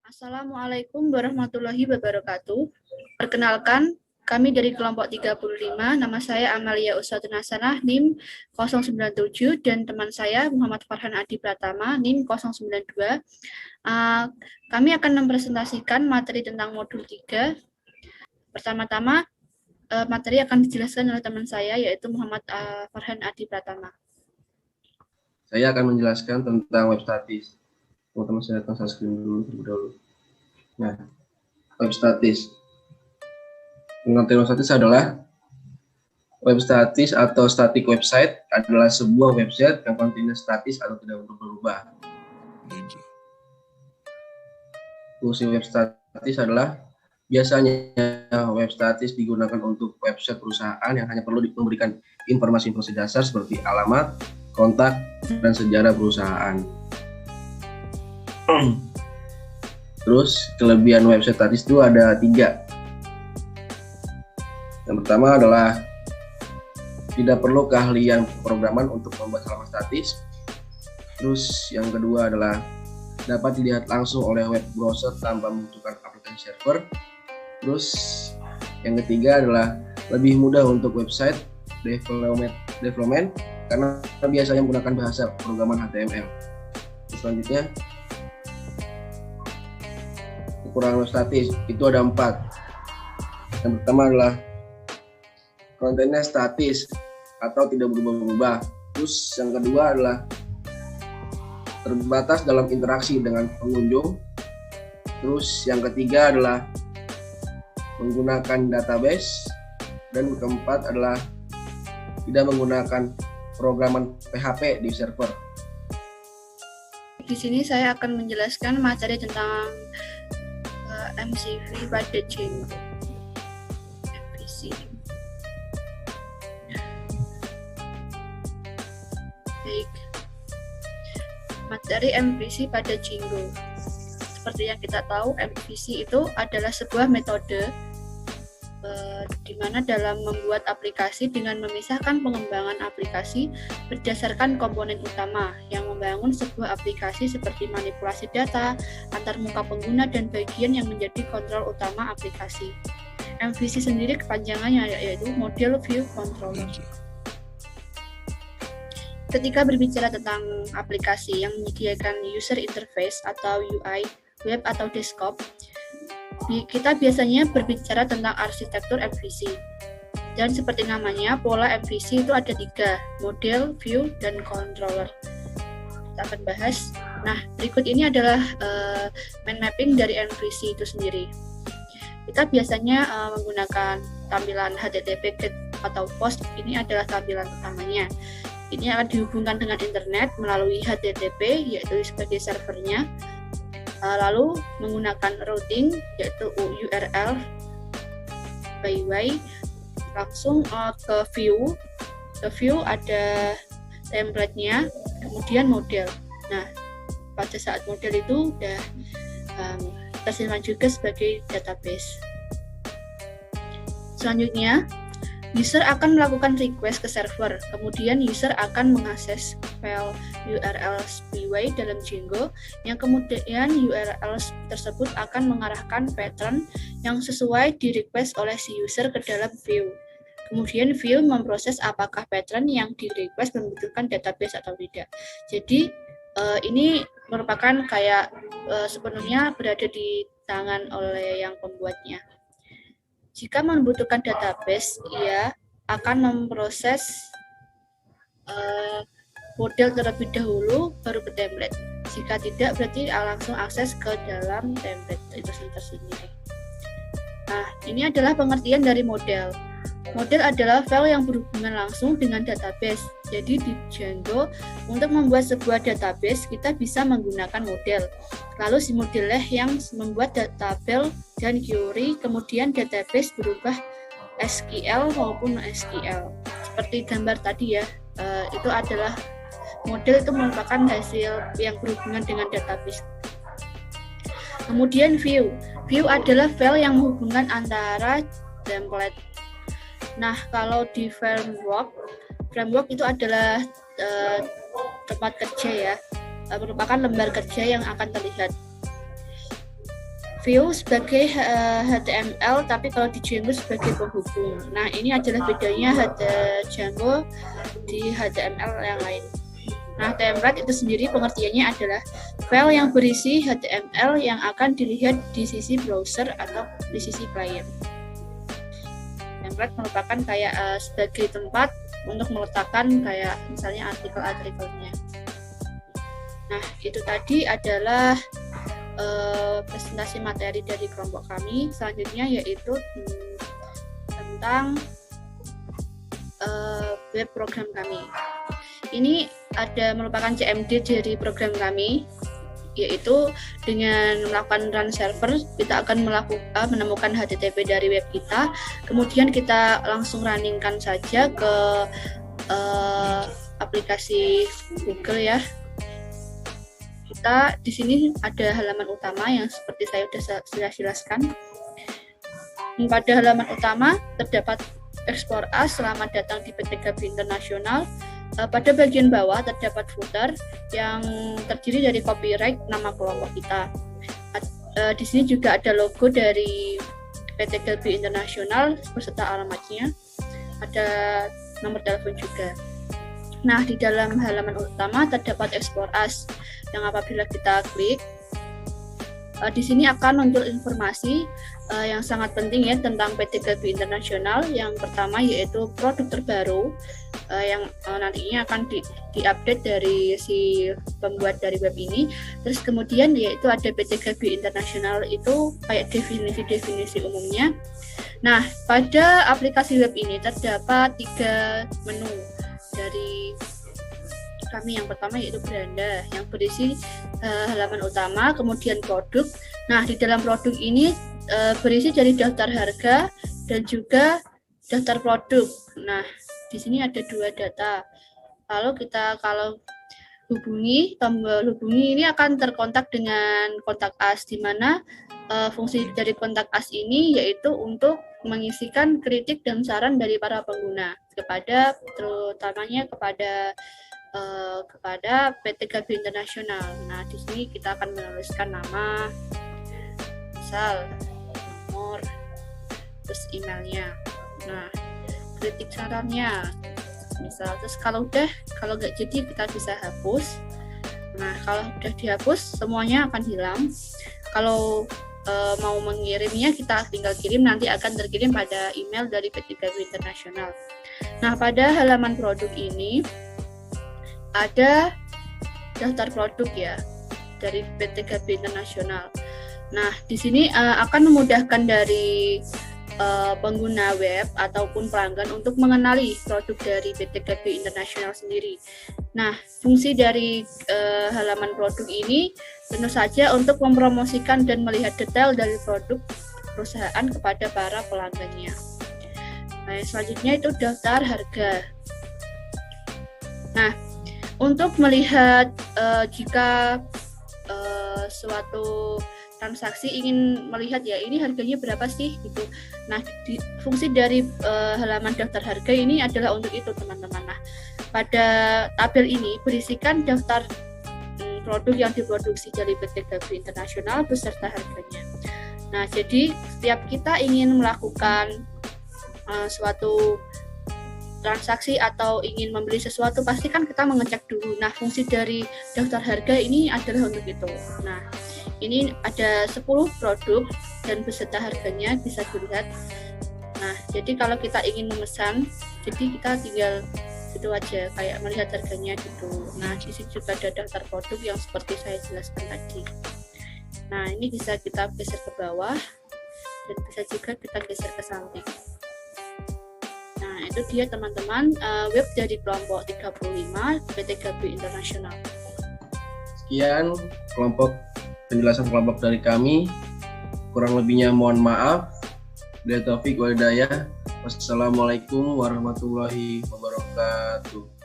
Assalamualaikum warahmatullahi wabarakatuh. Perkenalkan, kami dari kelompok 35, nama saya Amalia Uswatun Hasanah, NIM 097, dan teman saya Muhammad Farhan Adi Pratama, NIM 092. Kami akan mempresentasikan materi tentang modul 3. Pertama-tama, materi akan dijelaskan oleh teman saya, yaitu Muhammad Farhan Adi Pratama. Saya akan menjelaskan tentang web statis. Teman-teman saya datang screen dulu terlebih dahulu. Nah, web statis. Pengertian web statis adalah web statis atau static website adalah sebuah website yang kontennya statis atau tidak berubah. Fungsi web statis adalah biasanya web statis digunakan untuk website perusahaan yang hanya perlu memberikan informasi-informasi dasar seperti alamat, kontak, dan sejarah perusahaan. Terus kelebihan website statis itu ada 3. Yang pertama adalah tidak perlu keahlian programan untuk membuat halaman statis. Terus yang kedua adalah dapat dilihat langsung oleh web browser tanpa membutuhkan aplikasi server. Terus yang ketiga adalah lebih mudah untuk website development karena biasanya menggunakan bahasa programan HTML. Selanjutnya, kekurangan web statis itu ada 4. Yang pertama adalah kontennya statis atau tidak berubah-ubah. Terus yang kedua adalah terbatas dalam interaksi dengan pengunjung. Terus yang ketiga adalah menggunakan database. Dan keempat adalah tidak menggunakan programan PHP di server. Di sini saya akan menjelaskan materi tentang MCV pada Django. MVC. Baik. Materi MVC pada Django. Seperti yang kita tahu, MVC itu adalah sebuah metode di mana dalam membuat aplikasi dengan memisahkan pengembangan aplikasi berdasarkan komponen utama yang membangun sebuah aplikasi seperti manipulasi data, antar muka pengguna, dan bagian yang menjadi kontrol utama aplikasi. MVC sendiri kepanjangannya yaitu Model View Controller. Ketika berbicara tentang aplikasi yang menyediakan user interface atau UI, web atau desktop, kita biasanya berbicara tentang arsitektur MVC. Dan seperti namanya, pola MVC itu ada 3, model, view, dan controller. Kita akan bahas. Nah, berikut ini adalah mind mapping dari MVC itu sendiri. Kita biasanya menggunakan tampilan HTTP GET atau POST. Ini adalah tampilan utamanya. Ini akan dihubungkan dengan internet melalui HTTP, yaitu sebagai servernya. Lalu menggunakan routing, yaitu URL by way, langsung ke view. Ke view ada template-nya, kemudian model. Nah, pada saat model itu sudah tersimpan juga sebagai database. Selanjutnya, user akan melakukan request ke server, kemudian user akan mengakses file URL spyway dalam Django, yang kemudian URL tersebut akan mengarahkan pattern yang sesuai di request oleh si user ke dalam view. Kemudian view memproses apakah pattern yang di request membutuhkan database atau tidak. Jadi ini merupakan kayak sepenuhnya berada di tangan oleh yang pembuatnya. Jika membutuhkan database, ia akan memproses model terlebih dahulu, baru ke template. Jika tidak, berarti langsung akses ke dalam template itu sendiri. Nah, ini adalah pengertian dari model. Model adalah file yang berhubungan langsung dengan database. Jadi di Django, untuk membuat sebuah database, kita bisa menggunakan model. Lalu si modelnya yang membuat tabel dan query, kemudian database berubah SQL maupun SQL. Seperti gambar tadi ya, itu adalah model, itu merupakan hasil yang berhubungan dengan database. Kemudian view. View adalah file yang menghubungkan antara template. Nah, kalau di framework itu adalah tempat kerja ya, merupakan lembar kerja yang akan terlihat. Vue sebagai HTML, tapi kalau di Django sebagai penghubung. Nah, ini adalah bedanya Django di HTML yang lain. Nah, template itu sendiri pengertiannya adalah file yang berisi HTML yang akan dilihat di sisi browser atau di sisi klien. Template merupakan kayak sebagai tempat untuk meletakkan kayak misalnya artikel-artikelnya. Nah, itu tadi adalah presentasi materi dari kelompok kami. Selanjutnya yaitu tentang web program kami. Ini merupakan CMD dari program kami, yaitu dengan melakukan run server, kita akan menemukan HTTP dari web kita, kemudian kita langsung runningkan saja ke aplikasi Google ya. Kita di sini ada halaman utama yang seperti saya sudah jelaskan. Pada halaman utama terdapat Explore Us, selamat datang di PT Gabi Internasional. Pada bagian bawah terdapat footer yang terdiri dari copyright nama kelompok kita. Di sini juga ada logo dari PT Gabi Internasional beserta alamatnya. Ada nomor telepon juga. Nah, di dalam halaman utama terdapat Explore Us yang apabila kita klik, di sini akan muncul informasi yang sangat penting ya tentang PT Gabi Internasional. Yang pertama yaitu produk terbaru yang nantinya akan diupdate dari si pembuat dari web ini. Terus kemudian yaitu ada PT Gabi Internasional, itu kayak definisi-definisi umumnya. Nah, pada aplikasi web ini terdapat 3 menu dari kami. Yang pertama yaitu beranda yang berisi halaman utama, kemudian produk. Nah, di dalam produk ini berisi dari daftar harga dan juga daftar produk. Nah, di sini ada 2 data. Lalu kalau tombol hubungi ini akan terkontak dengan kontak us, di mana fungsi dari kontak us ini yaitu untuk mengisikan kritik dan saran dari para pengguna terutamanya kepada PT Gabi Internasional. Nah, di sini kita akan menuliskan nama, misal nomor, terus emailnya. Nah, kritik sarannya, misal. Terus kalau nggak jadi kita bisa hapus. Nah, kalau udah dihapus semuanya akan hilang. Kalau mau mengirimnya kita tinggal kirim, nanti akan terkirim pada email dari PT Gabi Internasional. Nah, pada halaman produk ini ada daftar produk ya dari PT Gabi Internasional. Nah, di sini akan memudahkan dari pengguna web ataupun pelanggan untuk mengenali produk dari PT Gabi Internasional sendiri. Nah, fungsi dari halaman produk ini tentu saja untuk mempromosikan dan melihat detail dari produk perusahaan kepada para pelanggannya. Nah, selanjutnya itu daftar harga. Nah, untuk melihat jika suatu transaksi ingin melihat ya ini harganya berapa sih gitu. Nah, fungsi dari halaman daftar harga ini adalah untuk itu teman-teman. Nah, pada tabel ini berisikan daftar produk yang diproduksi dari PT Gabi Internasional beserta harganya. Nah, jadi setiap kita ingin melakukan suatu transaksi atau ingin membeli sesuatu, pasti kan kita mengecek dulu. Nah, fungsi dari daftar harga ini adalah untuk itu. Nah, ini ada 10 produk dan beserta harganya bisa dilihat. Nah, jadi kalau kita ingin memesan, jadi kita tinggal gitu aja, kayak melihat harganya gitu. Nah, di sini juga ada daftar produk yang seperti saya jelaskan tadi. Nah, ini bisa kita geser ke bawah dan bisa juga kita geser ke samping. Nah, itu dia teman-teman web dari kelompok 35 PT Gabi Internasional. Sekian penjelasan kelompok dari kami. Kurang lebihnya mohon maaf. Billahi taufik wal hidayah. Wassalamualaikum warahmatullahi wabarakatuh.